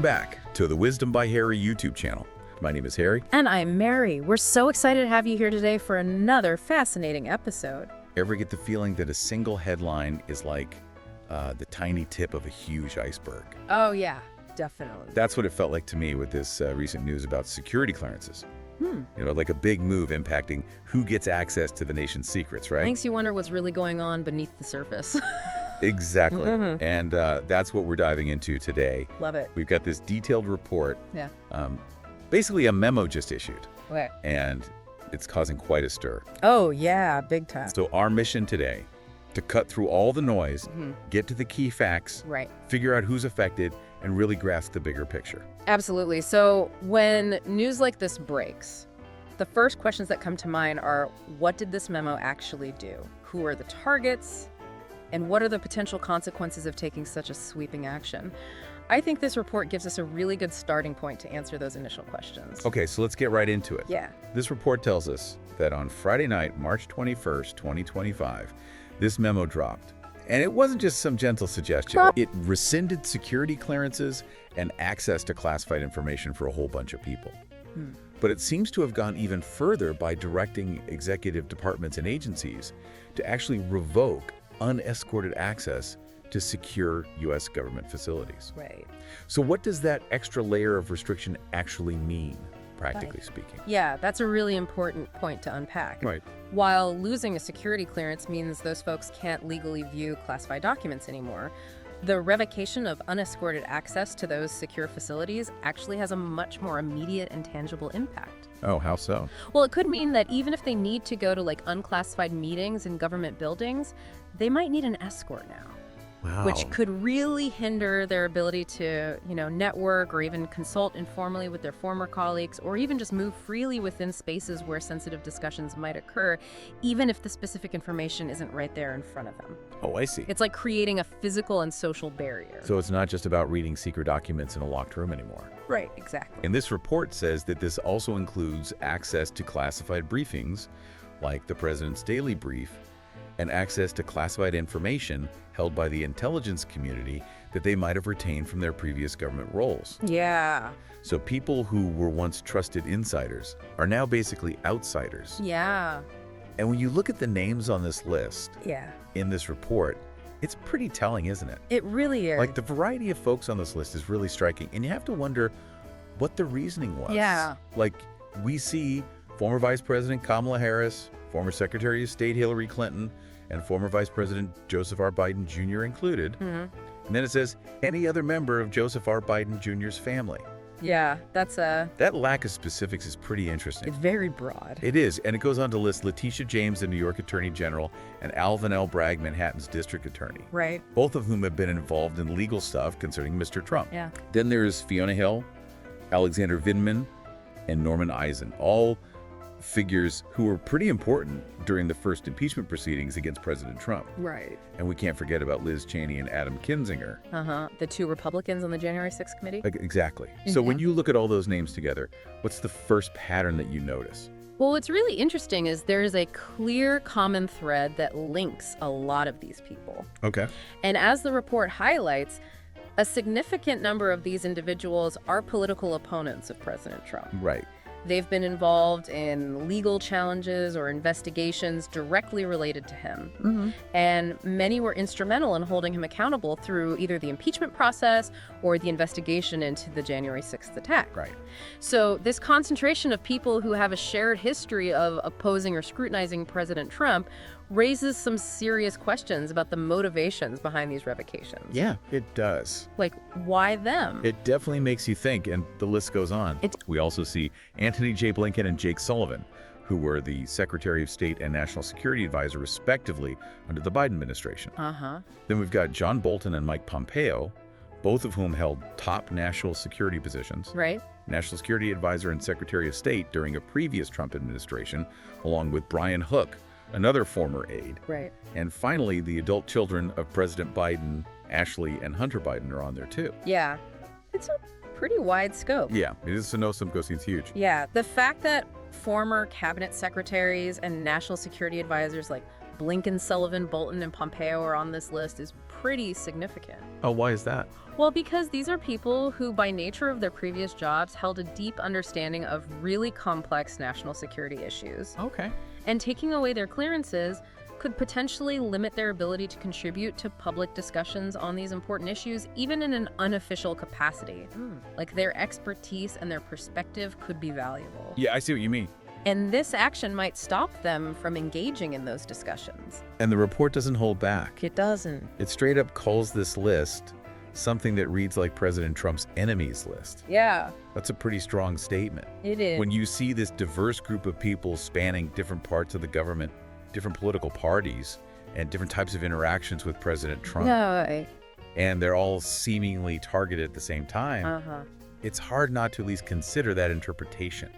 back to the Wisdom by Harry YouTube channel. My name is Harry. And I'm Mary. We're so excited to have you here today for another fascinating episode. Ever get the feeling that a single headline is like the tiny tip of a huge iceberg? Oh, yeah, definitely. That's what it felt like to me with this recent news about security clearances. You know, like a big move impacting who gets access to the nation's secrets, right? Makes you wonder what's really going on beneath the surface. Exactly. And that's what we're diving into today. Love it. We've got this detailed report. Yeah. Basically, a memo just issued. Okay. And it's causing quite a stir. Oh, yeah, big time. So our mission today, to cut through all the noise, get to the key facts, Right. figure out who's affected, and really grasp the bigger picture. Absolutely. So when news like this breaks, the first questions that come to mind are, what did this memo actually do? Who are the targets? And what are the potential consequences of taking such a sweeping action? I think this report gives us a really good starting point to answer those initial questions. Okay, so let's get right into it. Yeah. This report tells us that on Friday night, March 21st, 2025, this memo dropped. And it wasn't just some gentle suggestion. It rescinded security clearances and access to classified information for a whole bunch of people. But it seems to have gone even further by directing executive departments and agencies to actually revoke unescorted access to secure U.S. government facilities. Right. So what does that extra layer of restriction actually mean, practically speaking? Yeah, that's a really important point to unpack. Right. While losing a security clearance means those folks can't legally view classified documents anymore, the revocation of unescorted access to those secure facilities actually has a much more immediate and tangible impact. Oh, how so? Well, it could mean that even if they need to go to like unclassified meetings in government buildings, they might need an escort now. Wow. Which could really hinder their ability to, network or even consult informally with their former colleagues, or even just move freely within spaces where sensitive discussions might occur, even if the specific information isn't right there in front of them. Oh, I see. It's like creating a physical and social barrier. So it's not just about reading secret documents in a locked room anymore. Right, exactly. And this report says that this also includes access to classified briefings, like the president's daily brief, and access to classified information held by the intelligence community that they might have retained from their previous government roles. Yeah. So people who were once trusted insiders are now basically outsiders. Yeah. And when you look at the names on this list Yeah. in this report, it's pretty telling, isn't it? It really is. Like, the variety of folks on this list is really striking, and you have to wonder what the reasoning was. Yeah. Like, we see former Vice President Kamala Harris, former Secretary of State Hillary Clinton, and former Vice President Joseph R. Biden Jr. included. And then it says, any other member of Joseph R. Biden Jr.'s family. Yeah, that's That lack of specifics is pretty interesting. it's very broad. It is, and it goes on to list Letitia James, the New York Attorney General, and Alvin L. Bragg, Manhattan's District Attorney, Right. both of whom have been involved in legal stuff concerning Mr. Trump. Yeah. Then there's Fiona Hill, Alexander Vindman, and Norman Eisen, all figures who were pretty important during the first impeachment proceedings against President Trump. Right. And we can't forget about Liz Cheney and Adam Kinzinger. The two Republicans on the January 6th committee. Exactly. So when you look at all those names together, what's the first pattern that you notice? Well, what's really interesting is there's a clear common thread that links a lot of these people. Okay. And as the report highlights, a significant number of these individuals are political opponents of President Trump. Right. They've been involved in legal challenges or investigations directly related to him. And many were instrumental in holding him accountable through either the impeachment process or the investigation into the January 6th attack. Right. So this concentration of people who have a shared history of opposing or scrutinizing President Trump raises some serious questions about the motivations behind these revocations. Yeah, it does. Like, why them? It definitely makes you think, and the list goes on. We also see Antony J. Blinken and Jake Sullivan, who were the Secretary of State and National Security Advisor, respectively, under the Biden administration. Then we've got John Bolton and Mike Pompeo, both of whom held top national security positions. Right. National Security Advisor and Secretary of State during a previous Trump administration, along with Brian Hook, another former aide. Right. And finally, the adult children of President Biden, Ashley and Hunter Biden, are on there too. Yeah. It's a pretty wide scope. Yeah, it is. It's huge. Yeah. The fact that former cabinet secretaries and national security advisors like Blinken, Sullivan, Bolton, and Pompeo are on this list is pretty significant. Oh, why is that? Well, because these are people who, by nature of their previous jobs, held a deep understanding of really complex national security issues. Okay. And taking away their clearances could potentially limit their ability to contribute to public discussions on these important issues, even in an unofficial capacity. Like, their expertise and their perspective could be valuable. Yeah, I see what you mean. And this action might stop them from engaging in those discussions. And the report doesn't hold back. It doesn't. It straight up calls this list something that reads like President Trump's enemies list. Yeah, That's a pretty strong statement. it is. When you see this diverse group of people spanning different parts of the government, different political parties, and different types of interactions with President Trump, Yeah. and they're all seemingly targeted at the same time, it's hard not to at least consider that interpretation.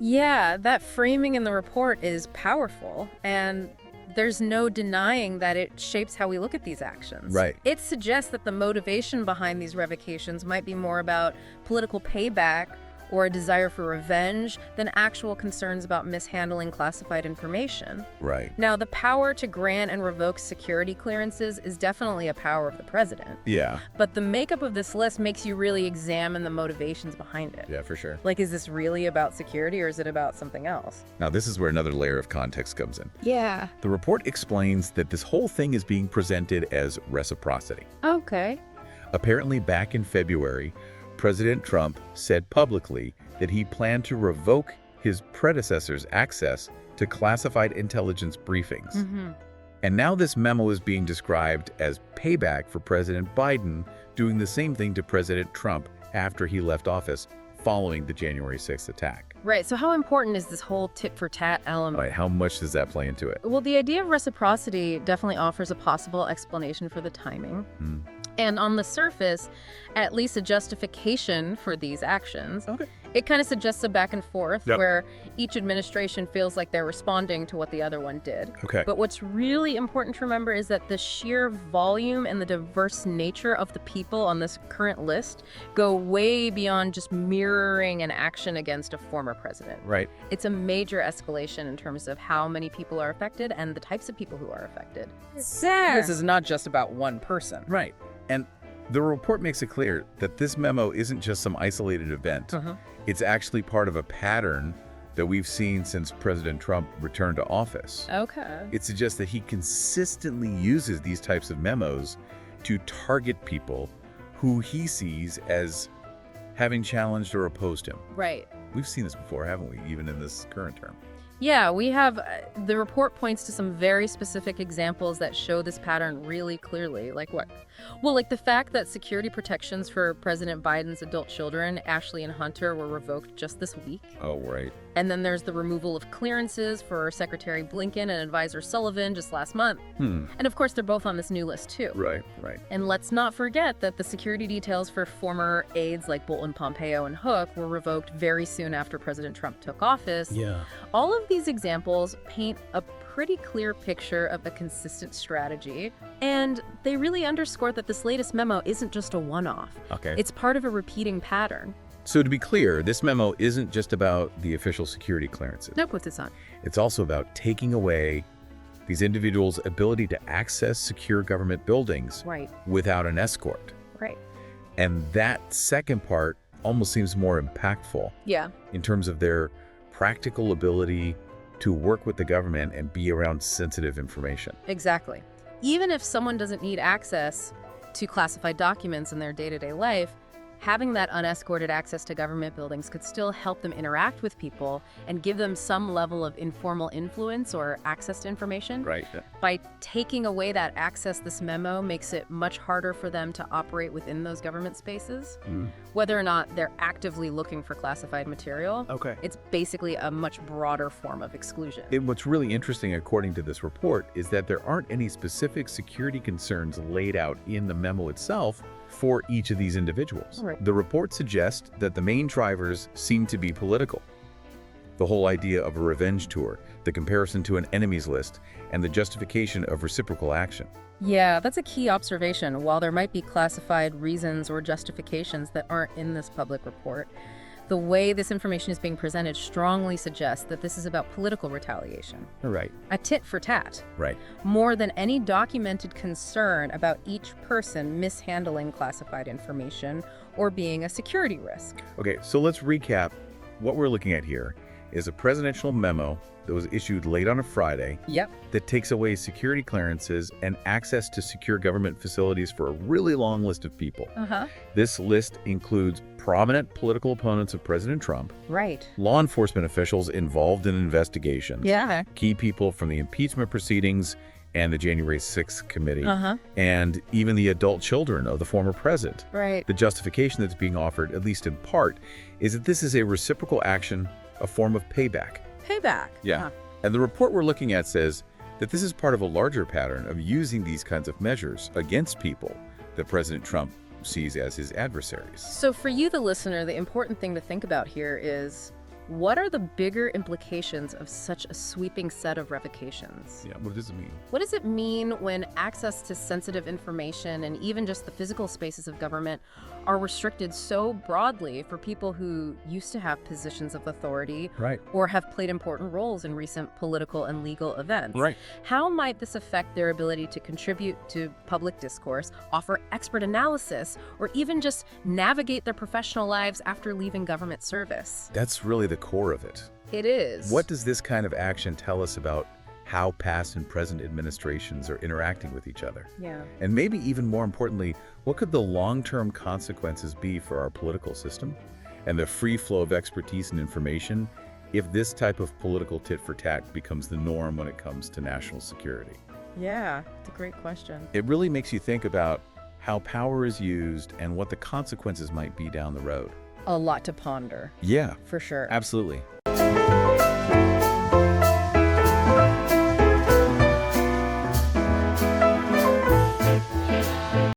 Yeah, that framing in the report is powerful, and there's no denying that it shapes how we look at these actions. Right. It suggests that the motivation behind these revocations might be more about political payback or a desire for revenge than actual concerns about mishandling classified information. Right. Now, the power to grant and revoke security clearances is definitely a power of the president. Yeah. But the makeup of this list makes you really examine the motivations behind it. Yeah, for sure. Like, is this really about security or is it about something else? Now, this is where another layer of context comes in. Yeah. The report explains that this whole thing is being presented as reciprocity. Okay. Apparently, back in February, President Trump said publicly that he planned to revoke his predecessor's access to classified intelligence briefings. And now this memo is being described as payback for President Biden doing the same thing to President Trump after he left office following the January 6th attack. Right. So how important is this whole tit-for-tat element? Right, how much does that play into it? Well, the idea of reciprocity definitely offers a possible explanation for the timing. And on the surface, at least a justification for these actions. Okay. It kind of suggests a back and forth Yep. where each administration feels like they're responding to what the other one did. Okay. But what's really important to remember is that the sheer volume and the diverse nature of the people on this current list go way beyond just mirroring an action against a former president. Right. It's a major escalation in terms of how many people are affected and the types of people who are affected. This is not just about one person. Right. And the report makes it clear that this memo isn't just some isolated event. It's actually part of a pattern that we've seen since President Trump returned to office. Okay. It suggests that he consistently uses these types of memos to target people who he sees as having challenged or opposed him. Right. We've seen this before, haven't we? Even in this current term. Yeah, we have. The report points to some very specific examples that show this pattern really clearly. Like what? Well, like the fact that security protections for President Biden's adult children, Ashley and Hunter, were revoked just this week. Oh, right. And then there's the removal of clearances for Secretary Blinken and Advisor Sullivan just last month. And of course, they're both on this new list too. Right, right. And let's not forget that the security details for former aides like Bolton, Pompeo, and Hook were revoked very soon after President Trump took office. Yeah. All of these examples paint a pretty clear picture of a consistent strategy, and they really underscore that this latest memo isn't just a one-off. Okay. It's part of a repeating pattern. So to be clear, this memo isn't just about the official security clearances. No, put this on. It's also about taking away these individuals' ability to access secure government buildings Right. without an escort. Right. And that second part almost seems more impactful Yeah. in terms of their practical ability to work with the government and be around sensitive information. Exactly. Even if someone doesn't need access to classified documents in their day-to-day life, having that unescorted access to government buildings could still help them interact with people and give them some level of informal influence or access to information. Right. By taking away that access, this memo makes it much harder for them to operate within those government spaces, whether or not they're actively looking for classified material. Okay. It's basically a much broader form of exclusion. And what's really interesting, according to this report, is that there aren't any specific security concerns laid out in the memo itself for each of these individuals. Right. The report suggests that the main drivers seem to be political. The whole idea of a revenge tour, the comparison to an enemies list, and the justification of reciprocal action. Yeah, that's a key observation. While there might be classified reasons or justifications that aren't in this public report, The way this information is being presented strongly suggests that this is about political retaliation. Right. A tit for tat. Right. More than any documented concern about each person mishandling classified information or being a security risk. Okay, so let's recap. What we're looking at here is a presidential memo that was issued late on a Friday Yep. that takes away security clearances and access to secure government facilities for a really long list of people. This list includes prominent political opponents of President Trump, Right. law enforcement officials involved in investigations, Yeah. key people from the impeachment proceedings and the January 6th committee, Uh-huh. and even the adult children of the former president. Right. The justification that's being offered, at least in part, is that this is a reciprocal action, a form of payback. Payback. Yeah. Huh. And the report we're looking at says that this is part of a larger pattern of using these kinds of measures against people that President Trump sees as his adversaries. So for you, the listener, the important thing to think about here is, what are the bigger implications of such a sweeping set of revocations? Yeah, what does it mean? What does it mean when access to sensitive information and even just the physical spaces of government are restricted so broadly for people who used to have positions of authority Right. or have played important roles in recent political and legal events? Right. How might this affect their ability to contribute to public discourse, offer expert analysis, or even just navigate their professional lives after leaving government service? That's really the core of it. It is. What does this kind of action tell us about how past and present administrations are interacting with each other? Yeah. And maybe even more importantly, what could the long-term consequences be for our political system and the free flow of expertise and information if this type of political tit-for-tat becomes the norm when it comes to national security? Yeah, it's a great question. It really makes you think about how power is used and what the consequences might be down the road. A lot to ponder, Yeah, for sure. absolutely.